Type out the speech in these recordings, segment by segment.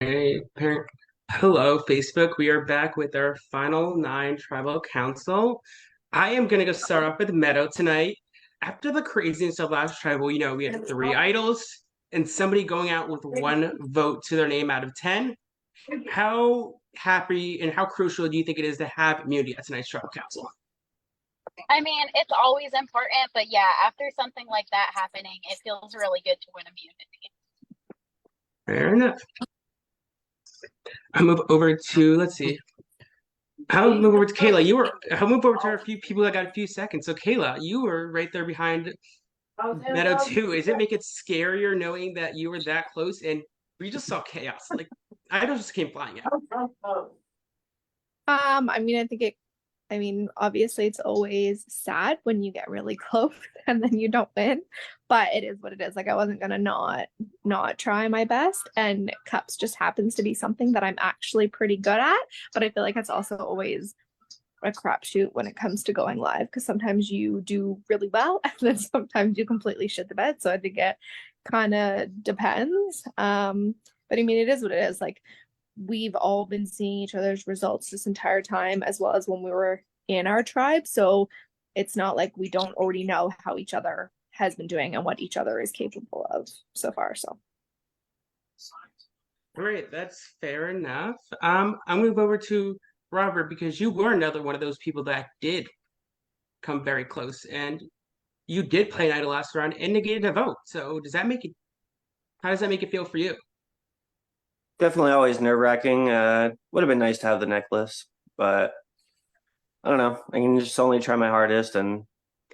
Hey, hello, Facebook. We are back with our final nine tribal council. I am going to go start off with Meadow tonight. After the craziness of last tribal, we had three idols and somebody going out with one vote to their name out of 10. How happy and how crucial do you think it is to have immunity at tonight's tribal council? I mean, it's always important, but yeah, after something like that happening, it feels really good to win immunity. Fair enough. I'll move over to, let's see. I'll move over to Kayla. I'll move over to a few people that got a few seconds. So, Kayla, you were right there behind Meadow too. Is it make it scarier knowing that you were that close and we just saw chaos? Like I just came flying out. Obviously it's always sad when you get really close and then you don't win, but it is what it is. Like I wasn't gonna not try my best, and cups just happens to be something that I'm actually pretty good at, but I feel like it's also always a crapshoot when it comes to going live because sometimes you do really well and then sometimes you completely shit the bed. So I think it kind of depends. But I mean, it is what it is. Like we've all been seeing each other's results this entire time, as well as when we were in our tribe. So it's not like we don't already know how each other has been doing and what each other is capable of so far. So All right, that's fair enough. I'll move over to Robert because you were another one of those people that did come very close and you did play an idol last round and negated a vote. So does that make it how does that make it feel for you? Definitely always nerve-wracking. Would have been nice to have the necklace, but I don't know. I can just only try my hardest, and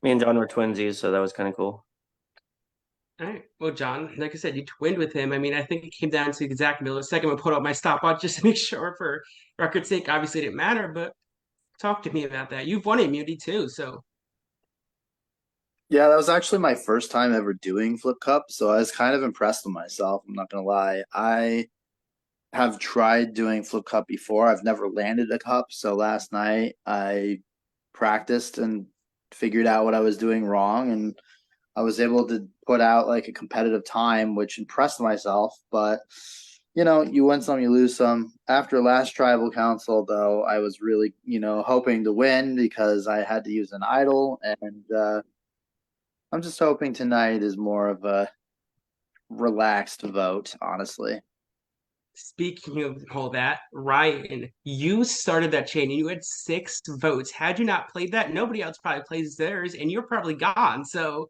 me and John were twinsies, so that was kind of cool. All right. Well, John, like I said, you twinned with him. I mean, I think it came down to the exact millisecond. I put up my stopwatch just to make sure for record's sake. Obviously, it didn't matter, but talk to me about that. You've won immunity too, so Yeah, that was actually my first time ever doing Flip Cup, so I was kind of impressed with myself. I'm not gonna lie. I have tried doing Flip Cup before. I've never landed a cup, so last night I practiced and figured out what I was doing wrong, and I was able to put out like a competitive time, which impressed myself. But you win some, you lose some. After last tribal council, though, I was really, hoping to win because I had to use an idol, and I'm just hoping tonight is more of a relaxed vote, honestly. speaking of all that, Ryan, you started that chain and you had six votes. Had you not played that, nobody else probably plays theirs, and you're probably gone. So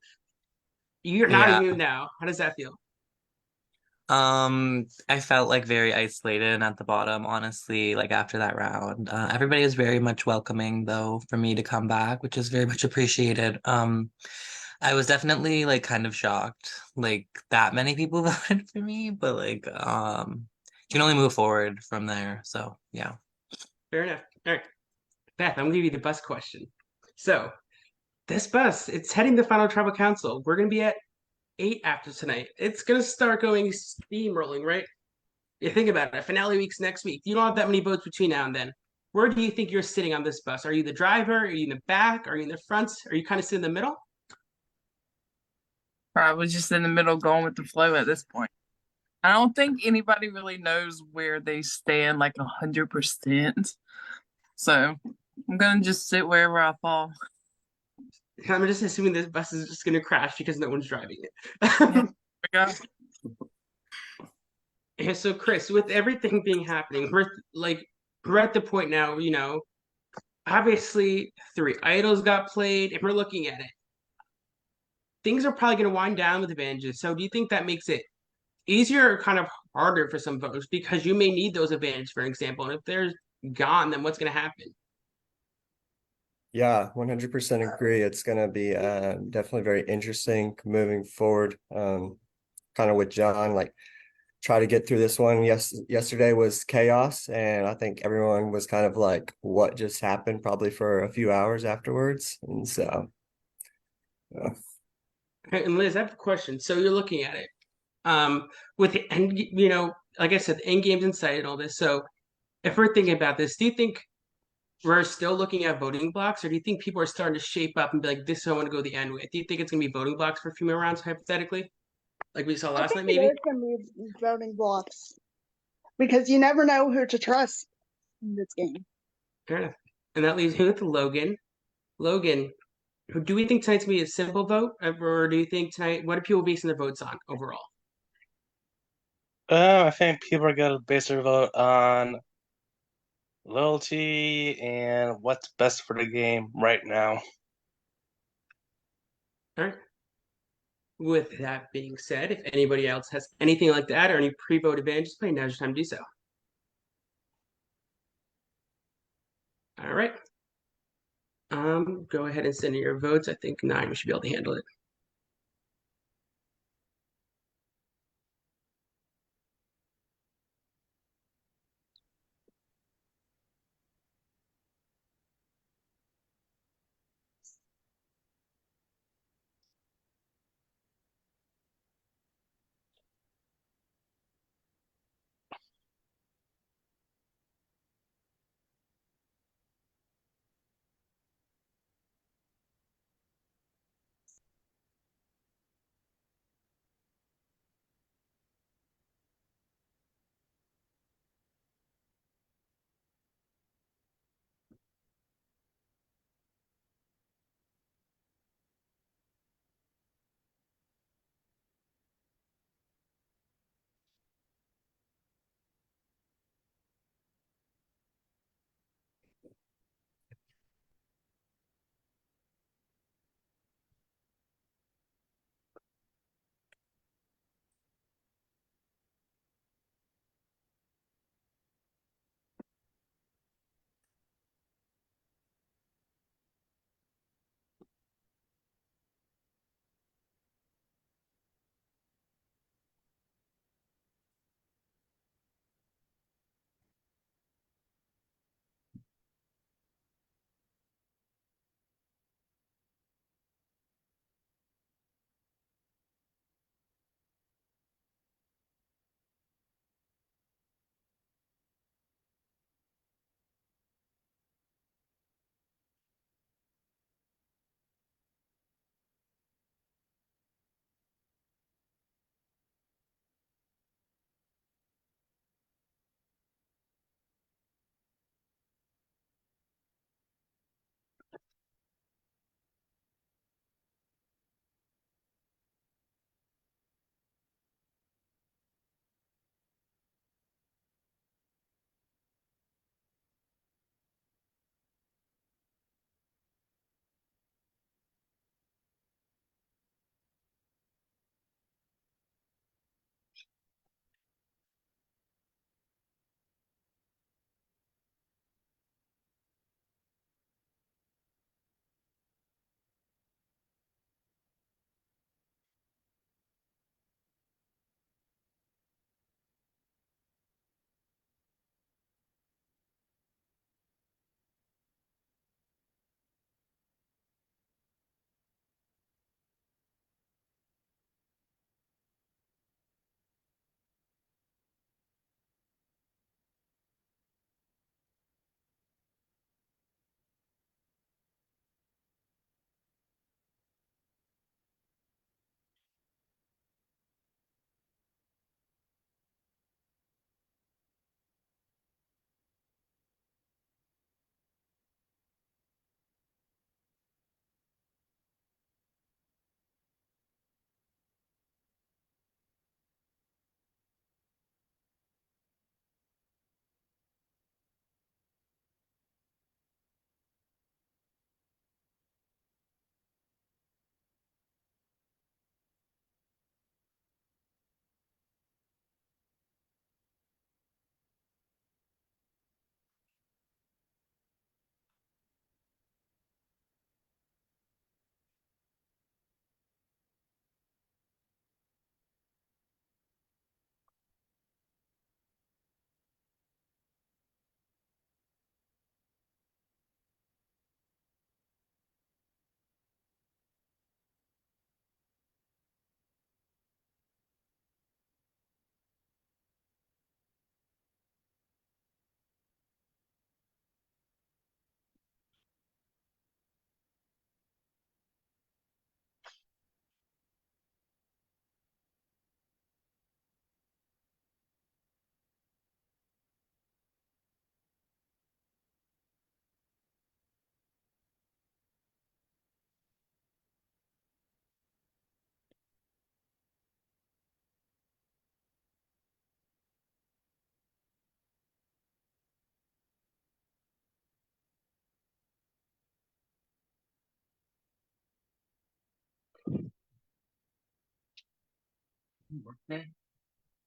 you're not Yeah. immune now. How does that feel? I felt like very isolated at the bottom, honestly, like after that round. Everybody was very much welcoming though for me to come back, which is very much appreciated. I was definitely like kind of shocked, like that many people voted for me, but you can only move forward from there. So yeah. Fair enough. All right, Beth, I'm gonna give you the bus question. So this bus, it's heading to final tribal council. We're gonna be at 8 after tonight. It's gonna start going steamrolling, right? You think about it. Finale week's next week. You don't have that many votes between now and then. Where do you think you're sitting on this bus? Are you the driver? Are you in the back? Are you in the front? Are you kind of sitting in the middle? Probably just in the middle going with the flow at this point. I don't think anybody really knows where they stand like 100%. So I'm gonna just sit wherever I fall. I'm just assuming this bus is just gonna crash because no one's driving Yeah, it. there we go. And so, Chris, with everything being happening, we're at the point now. Obviously, three idols got played, and we're looking at it. Things are probably going to wind down with advantages. So, do you think that makes it easier or kind of harder for some folks because you may need those advantages, for example, and if they're gone, then what's going to happen? Yeah, 100% agree. It's going to be definitely very interesting moving forward. Kind of with John, like try to get through this one. Yes, yesterday was chaos, and I think everyone was kind of like, "What just happened?" Probably for a few hours afterwards, and so yeah. And Liz, I have a question. So you're looking at it, with the end, like I said, the end game's inside and all this. So if we're thinking about this, do you think we're still looking at voting blocks, or do you think people are starting to shape up and be like, "This is who I want to go the end with"? Do you think it's going to be voting blocks for a few more rounds, hypothetically, like we saw I last think night, it maybe? is going to be voting blocks. because you never know who to trust in this game. Fair enough. And that leaves me with Logan. Logan, do we think tonight's gonna be a simple vote, or do you think tonight? What are people basing their votes on overall? I think people are gonna base their vote on loyalty and what's best for the game right now. All right. With that being said, if anybody else has anything like that or any pre-vote advantages, play now's your time to do so. All right. Go ahead and send in your votes. I think 9, we should be able to handle it.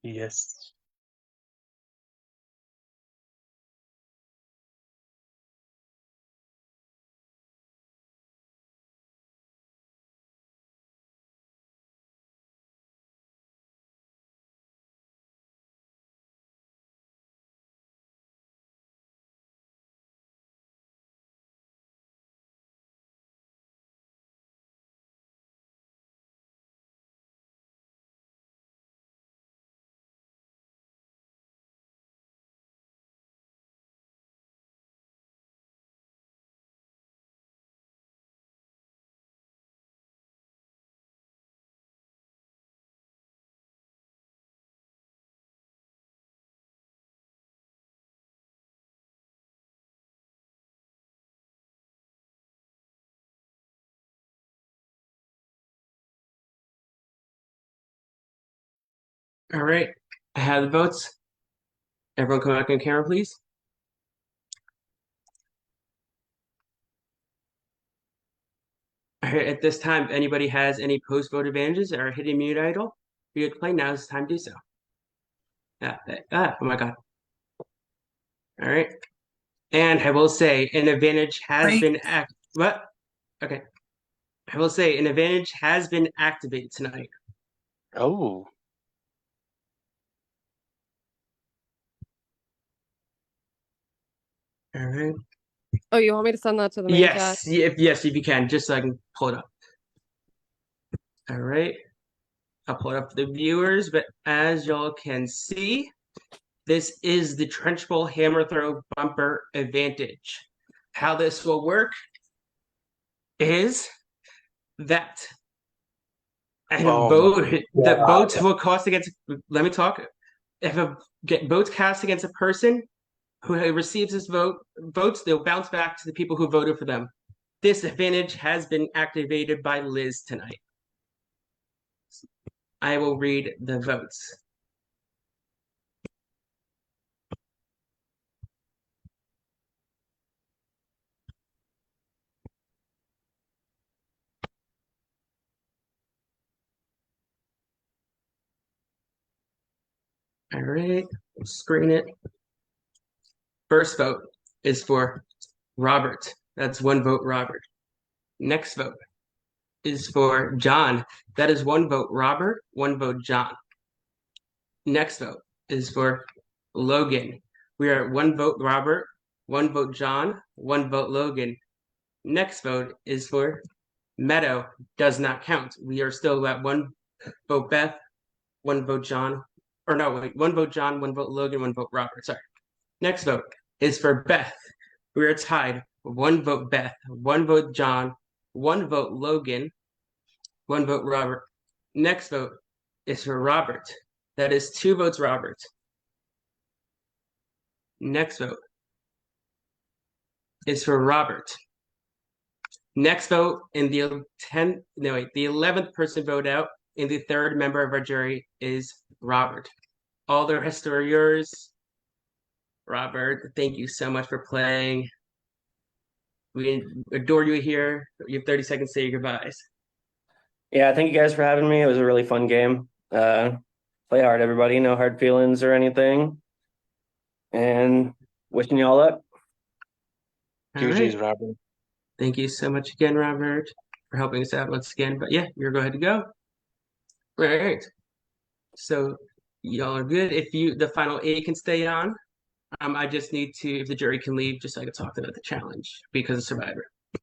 Yes. All right. I have the votes. Everyone come back on camera, please. All right, at this time, if anybody has any post-vote advantages or hidden mute idol, you can play, now is the time to do so. Oh my God. All right. And I will say an advantage has Wait. been what? Okay. I will say an advantage has been activated tonight. Oh. All right. Oh, you want me to send that to the main chat? Yes, if you can, just so I can pull it up. All right. I'll pull it up for the viewers, but as y'all can see, this is the trench bowl hammer throw bumper advantage. How this will work is that and Oh vote my the God. votes will cost against. Let me talk. If a get votes cast against a person who receives this votes, they'll bounce back to the people who voted for them. This advantage has been activated by Liz tonight. I will read the votes. All right, screen it. First vote is for Robert. That's one vote, Robert. Next vote is for John. That is one vote, Robert, one vote, John. Next vote is for Logan. We are at one vote, Robert, one vote, John, one vote, Logan. Next vote is for Meadow. Does not count. We are still at one vote, Beth, one vote, John. Or no, wait, one vote, John, one vote, Logan, one vote, Robert. Sorry. Next vote is for Beth. We are tied. One vote, Beth, one vote, John, one vote, Logan, one vote, Robert. Next vote is for Robert. That is two votes, Robert. Next vote is for Robert. Next vote in the 11th person vote out, and the third member of our jury is Robert. All the rest are yours. Robert, thank you so much for playing. We adore you here. You have 30 seconds to say your goodbyes. Yeah, thank you guys for having me. It was a really fun game. Play hard, everybody. No hard feelings or anything. And wishing you all luck. All GG's, right. Robert. Thank you so much again, Robert, for helping us out once again. But yeah, you're going to go. All right. So y'all are good. If the final 8 can stay on, I just need to, if the jury can leave, just so I can talk about the challenge because of Survivor.